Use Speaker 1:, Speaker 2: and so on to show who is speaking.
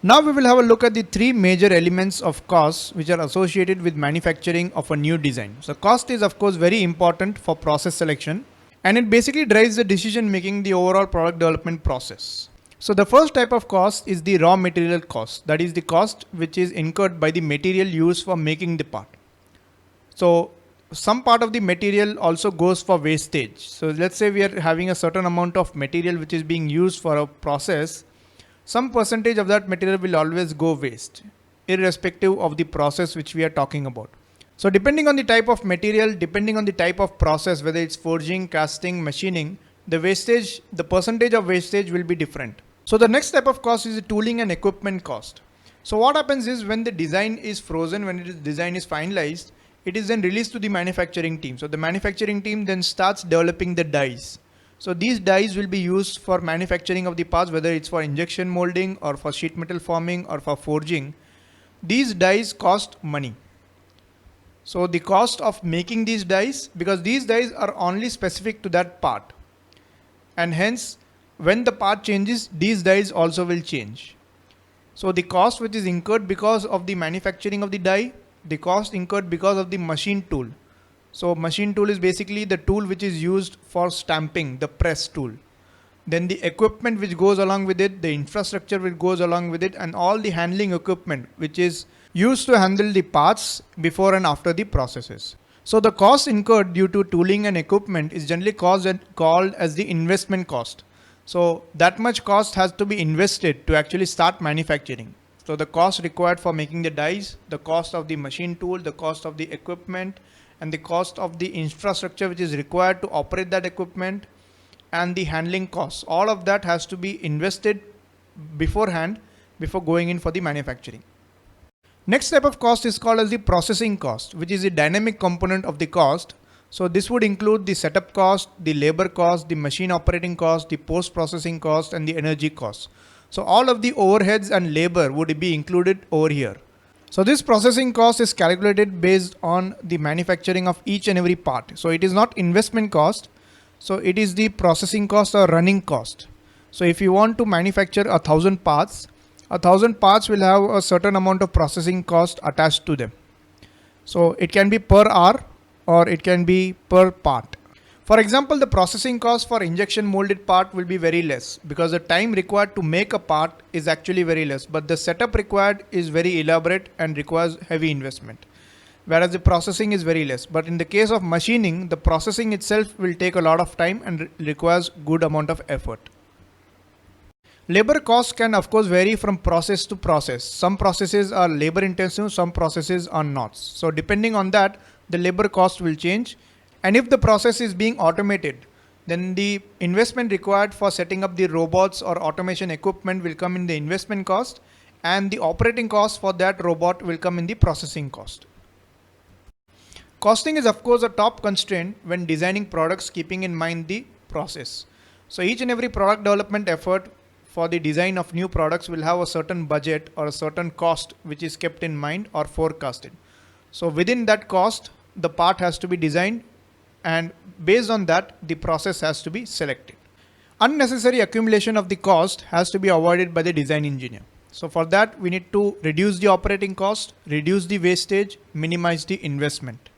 Speaker 1: Now we will have a look at the three major elements of costs which are associated with manufacturing of a new design. So cost is of course very important for process selection, and it basically drives the decision making, the overall product development process. So the first type of cost is the raw material cost. That is the cost which is incurred by the material used for making the part. So some part of the material also goes for wastage. So let's say we are having a certain amount of material which is being used for a process. Some percentage of that material will always go waste, irrespective of the process which we are talking about. So depending on the type of material, depending on the type of process, whether it's forging, casting, machining, the percentage of wastage will be different. So the next type of cost is the tooling and equipment cost. So what happens is when the design is frozen, when design is finalized, it is then released to the manufacturing team. So the manufacturing team then starts developing the dies. So these dies will be used for manufacturing of the parts, whether it's for injection molding or for sheet metal forming or for forging. These dies cost money. So the cost of making these dies, because these dies are only specific to that part, and hence when the part changes, these dies also will change. So the cost which is incurred because of the manufacturing of the die, the cost incurred because of the machine tool. So machine tool is basically the tool which is used for stamping, the press tool. Then the equipment which goes along with it, the infrastructure which goes along with it, and all the handling equipment which is used to handle the parts before and after the processes. So the cost incurred due to tooling and equipment is generally called as the investment cost. So that much cost has to be invested to actually start manufacturing. So the cost required for making the dies, the cost of the machine tool, the cost of the equipment, and the cost of the infrastructure which is required to operate that equipment, and the handling costs. All of that has to be invested beforehand before going in for the manufacturing. Next type of cost is called as the processing cost, which is a dynamic component of the cost. So this would include the setup cost, the labor cost, the machine operating cost, the post-processing cost, and the energy cost. So all of the overheads and labor would be included over here. So this processing cost is calculated based on the manufacturing of each and every part. So it is not investment cost. So it is the processing cost or running cost. So if you want to manufacture 1,000 parts, 1,000 parts will have a certain amount of processing cost attached to them. So it can be per hour or it can be per part. For example, the processing cost for injection molded part will be very less because the time required to make a part is actually very less, but the setup required is very elaborate and requires heavy investment, whereas the processing is very less. But in the case of machining, the processing itself will take a lot of time and requires good amount of effort. Labor costs can of course vary from process to process. Some processes are labor intensive, some processes are not. So depending on that, the labor cost will change. And if the process is being automated, then the investment required for setting up the robots or automation equipment will come in the investment cost, and the operating cost for that robot will come in the processing cost. Costing is of course a top constraint when designing products, keeping in mind the process. So each and every product development effort for the design of new products will have a certain budget or a certain cost which is kept in mind or forecasted. So within that cost, the part has to be designed, and based on that, the process has to be selected. Unnecessary accumulation of the cost has to be avoided by the design engineer. So for that, we need to reduce the operating cost, reduce the wastage, minimize the investment.